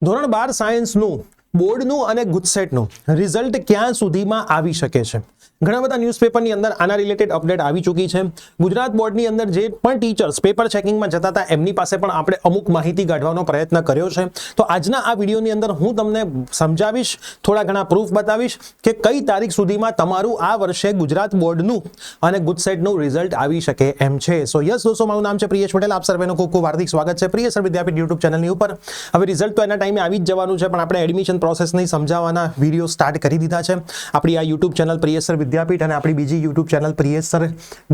ધોરણ 12 સાયન્સનું બોર્ડનું અને ગુજસેટનું રિઝલ્ટ ક્યાં સુધીમાં આવી શકે છે? ઘણા બધા ન્યૂઝપેપરની અંદર આના રિલેટેડ અપડેટ આવી ચૂકી છે. ગુજરાત બોર્ડની અંદર જે પણ ટીચર્સ પેપર ચેકિંગમાં જતા હતા એમની પાસે પણ આપણે અમુક માહિતી કાઢવાનો પ્રયત્ન કર્યો છે. તો આજના આ વિડીયોની અંદર હું તમને સમજાવીશ, થોડા ઘણા પ્રૂફ બતાવીશ કે કઈ તારીખ સુધીમાં તમારું આ વર્ષે ગુજરાત બોર્ડનું અને ગુજસેટનું રિઝલ્ટ આવી શકે એમ છે. સો યસ દોસ્તો, મારું નામ છે પ્રિયેશ પટેલ. આપ સર્વેનું ખૂબ ખૂબ હાર્દિક સ્વાગત છે પ્રિય સર વિદ્યાપીઠ યુટ્યુબ ચેનલની ઉપર. હવે રિઝલ્ટ તો એના ટાઈમે આવી જ જવાનું છે, પણ આપણે એડમિશન પ્રોસેસની સમજાવવાના વિડીયો સ્ટાર્ટ કરી દીધા છે. આપણી આ યુટ્યુબ ચેનલ પ્રિય સર વિદ્યાપીઠ અને આપણી બીજી યુટ્યુબ ચેનલ પ્રિયેશ સર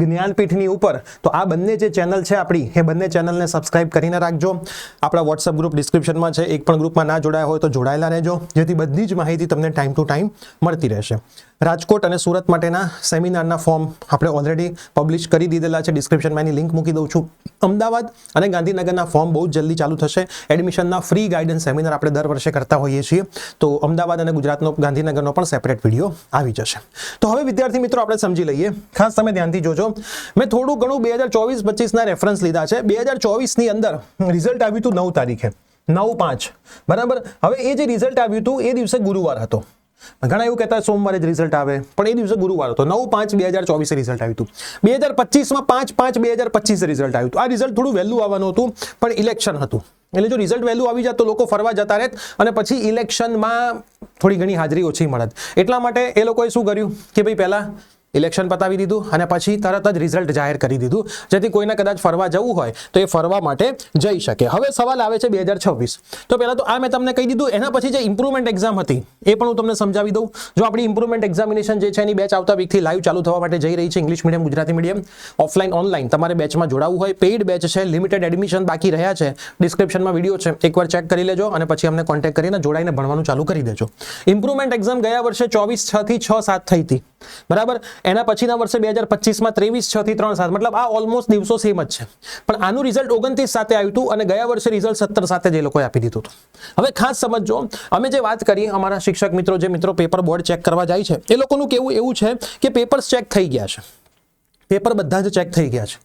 જ્ઞાનપીઠની ઉપર. તો આ બંને જે ચેનલ છે આપણી, એ બંને ચેનલને સબસ્ક્રાઇબ કરીને રાખજો. આપણા વોટ્સઅપ ગ્રુપ ડિસ્ક્રિપ્શનમાં છે, એક પણ ગ્રુપમાં ના જોડાયા હોય તો જોડાયેલા રહેજો, જેથી બધી જ માહિતી તમને ટાઈમ ટુ ટાઈમ મળતી રહેશે. રાજકોટ અને સુરત માટેના સેમિનારના ફોર્મ આપણે ઓલરેડી પબ્લિશ કરી દીધેલા છે, ડિસ્ક્રિપ્શનમાં એની લિંક મૂકી દઉં છું. અમદાવાદ અને ગાંધીનગરના ફોર્મ બહુ જલ્દી ચાલુ થશે. એડમિશનના ફ્રી ગાઈડન્સ સેમિનાર આપણે દર વર્ષે કરતા હોઈએ છીએ, તો અમદાવાદ અને ગુજરાતનો ગાંધીનગરનો પણ સેપરેટ વિડીયો આવી જશે. તો હવે વિદ્યાર્થી મિત્રો આપણે સમજી લઈએ, ખાસ તમે ધ્યાનથી જોજો. મેં થોડું ઘણું 2024-25ના રેફરન્સ લીધા છે. 2024ની અંદર રિઝલ્ટ આવ્યું હતું 9 તારીખે, 9/5, બરાબર. હવે એ જે રિઝલ્ટ આવ્યું હતું એ દિવસે ગુરુવાર હતો. ઘણા એવું કહેતા સોમવારે જ રિઝલ્ટ આવે, પણ એ દિવસે ગુરુવાર હતો. 9/5/2024 રિઝલ્ટ આવ્યું હતું. 2025માં 5/5/2025 રિઝલ્ટ આવ્યું હતું. આ રિઝલ્ટ થોડું વહેલું આવવાનું હતું, પણ ઇલેક્શન હતું. એટલે જો રિઝલ્ટ વહેલું આવી જાત તો લોકો ફરવા જતા રહેત અને પછી ઇલેક્શનમાં થોડી ઘણી હાજરી ઓછી મળત. એટલા માટે એ લોકોએ શું કર્યું કે ભાઈ પહેલા ઇલેક્શન પતાવી દીધું અને પછી તરત જ રિઝલ્ટ જાહેર કરી દીધું, જેથી કોઈને કદાચ ફરવા જવું હોય તો એ ફરવા માટે જઈ શકે. હવે સવાલ આવે છે 2026. તો પહેલા તો આ મેં તમને કહી દીધું. એના પછી જે ઇમ્પ્રુવમેન્ટ એક્ઝામ હતી એ પણ હું તમને સમજાવી દઉં. જો આપણી ઇમ્પ્રુવમેન્ટ એક્ઝામિનેશન જે છે એની બેચ આવતા વીકથી લાઈવ ચાલુ થવા માટે જઈ રહી છે. English medium, Gujarati medium, offline, online તમારે બેચમાં જોડાવવું હોય. પેઇડ બેચ છે, લિમિટેડ એડમિશન બાકી રહ્યા છે. ડિસ્ક્રિપ્શનમાં વિડીયો છે, એકવાર ચેક કરી લેજો અને પછી અમને કોન્ટેક્ટ કરીને જોડાઈને ભણવાનું ચાલુ કરી દેજો. ઇમ્પ્રુવમેન્ટ એક્ઝામ ગયા વર્ષે 24/6 થી 6/7 થઈ હતી, બરાબર. એના પછીના વર્ષે 2025માં 23/6 થી 3/7, મતલબ આ ઓલમોસ્ટ દિવસો સેમ જ છે. પણ આનું રિઝલ્ટ 29/7 આવ્યું હતું અને ગયા વર્ષે રિઝલ્ટ 17/7 જે લોકોએ આપી દીધું હતું. હવે ખાસ સમજો, અમે જે વાત કરી, અમારા શિક્ષક મિત્રો, જે મિત્રો પેપર બોર્ડ ચેક કરવા જાય છે, એ લોકોનું કેવું એવું છે કે પેપર્સ ચેક થઈ ગયા છે. પેપર બધા જ ચેક થઈ ગયા છે.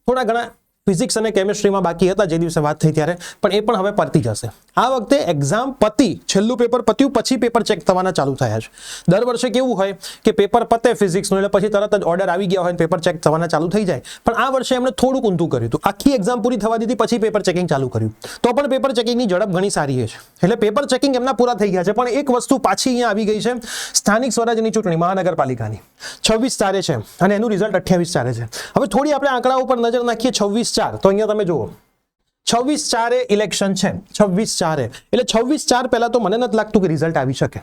થોડા ઘણા ફિઝિક્સ અને કેમિસ્ટ્રીમાં બાકી હતા જે દિવસે વાત થઈ ત્યારે, પણ એ પણ હવે પતી જશે. આ વખતે એક્ઝામ પતી, છેલ્લું પેપર પત્યું પછી પેપર ચેક થવાના ચાલુ થયા છે. દર વર્ષે કેવું હોય કે પેપર પતે ફિઝિક્સનું એટલે પછી તરત જ ઓર્ડર આવી ગયા હોય, પેપર ચેક થવાના ચાલુ થઈ જાય. પણ આ વર્ષે એમણે થોડુંક ઊંધું કર્યું હતું. આખી એક્ઝામ પૂરી થવા દીધી પછી પેપર ચેકિંગ ચાલુ કર્યું. તો પણ પેપર ચેકિંગની ઝડપ ઘણી સારી છે. એટલે પેપર ચેકિંગ એમના પૂરા થઈ ગયા છે. પણ એક વસ્તુ પાછી અહીંયા આવી ગઈ છે. સ્થાનિક સ્વરાજ્યની ચૂંટણી મહાનગરપાલિકાની 26 તારે છે અને એનું રિઝલ્ટ 28 તારે છે. હવે થોડી આપણે આંકડા ઉપર નજર નાખીએ. 26/4 તો અહીંયા તમે જુઓ, 26/4 ઇલેક્શન છે. 26/4 એટલે 26/4 પહેલા તો મને નથી લાગતું કે રિઝલ્ટ આવી શકે.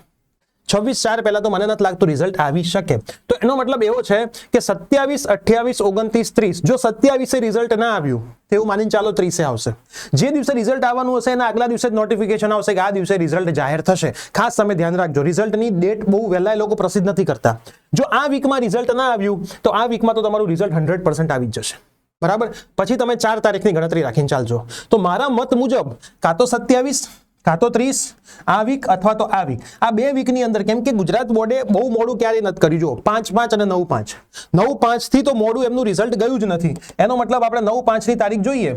26/4 પહેલા તો મને નથી લાગતું રિઝલ્ટ આવી શકે. તો એનો મતલબ એવો છે કે 27, 28, 29, 30. જો 27 રિઝલ્ટ ના આવ્યું તેવું માનીને ચાલો 30 આવશે. જે દિવસે રિઝલ્ટ આવવાનું હશે એના આગલા દિવસે નોટિફિકેશન આવશે કે આ દિવસે રિઝલ્ટ જાહેર થશે. ખાસ તમે ધ્યાન રાખજો, રિઝલ્ટની ડેટ બહુ વહેલા એ લોકો પ્રસિદ્ધ નથી કરતા. જો આ વીકમાં રિઝલ્ટ ના આવ્યું તો આ વીકમાં તો તમારું રિઝલ્ટ 100% આવી જ જશે, બરાબર. પછી તમે 4 તારીખની ગણતરી રાખીને ચાલજો. તો મારા મત મુજબ કાં તો 27, કાં તો 30 આ વીક અથવા તો આ વીક, આ 2 વીકની અંદર. કેમ કે ગુજરાત બોર્ડે બહુ મોડું ક્યારેય નથી કર્યું. જો 5/5 અને 9/5, 9/5 થી તો મોડું એમનું રિઝલ્ટ ગયું જ નથી. એનો મતલબ આપણે 9/5ની તારીખ જોઈએ.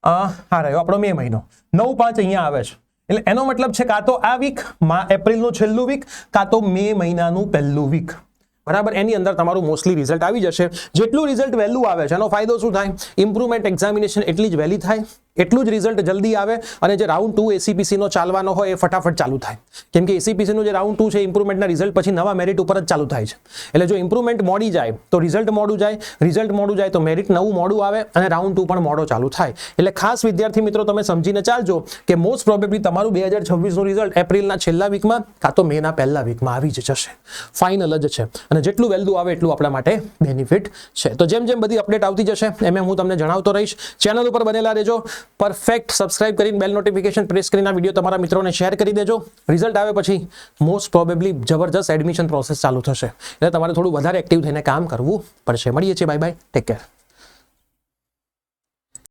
હા રહ્યો આપણો મે મહિનો, 9/5 અહીંયા આવે છે. એટલે એનો મતલબ છે કાં તો આ વીક, એપ્રિલનું છેલ્લું વીક, કાં તો મે મહિનાનું પહેલું વીક, બરાબર. એની અંદર તમારું મોસ્ટલી રિઝલ્ટ આવી જશે. જેટલું રિઝલ્ટ વહેલું આવે છે એનો ફાયદો શું થાય? ઇમ્પ્રુવમેન્ટ એક્ઝામિનેશન એટલી જ વહેલી થાય, એટલું જ રિઝલ્ટ જલ્દી આવે અને જે રાઉન્ડ 2 એસીપીસીનો ચાલવાનો હોય એ ફટાફટ ચાલુ થાય. કેમ કે એસીપીસીનું જે રાઉન્ડ 2 છે ઇમ્પ્રુવમેન્ટના રિઝલ્ટ પછી નવા મેરિટ ઉપર જ ચાલુ થાય છે. એટલે જો ઇમ્પ્રુવમેન્ટ મોડી જાય તો રિઝલ્ટ મોડું જાય, રિઝલ્ટ મોડું જાય તો મેરિટ નવું મોડું આવે અને રાઉન્ડ 2 પણ મોડો ચાલુ થાય. એટલે ખાસ વિદ્યાર્થી મિત્રો તમે સમજીને ચાલજો કે મોસ્ટ પ્રોબેબલી તમારું 2026નું રિઝલ્ટ એપ્રિલના છેલ્લા વીકમાં કાં તો મેના પહેલા વીકમાં આવી જ જશે. ફાઇનલ જ છે અને જેટલું વહેલું આવે એટલું આપણા માટે બેનિફિટ છે. તો જેમ જેમ બધી અપડેટ આવતી જશે એમ હું તમને જણાવતો રહીશ. ચેનલ ઉપર બનેલા રહેજો. પરફેક્ટ સબસ્ક્રાઇબ કરીને બેલ નોટિફિકેશન પ્રેસ કરીને આ વિડીયો તમારા મિત્રોને શેર કરી દેજો. રિઝલ્ટ આવે પછી મોસ્ટ પ્રોબેબલી જબરજસ્ત એડમિશન પ્રોસેસ ચાલુ થશે. એટલે તમારે થોડું વધારે એક્ટિવ થઈને કામ કરવું પડશે. મળીએ છીએ. Bye bye, take care.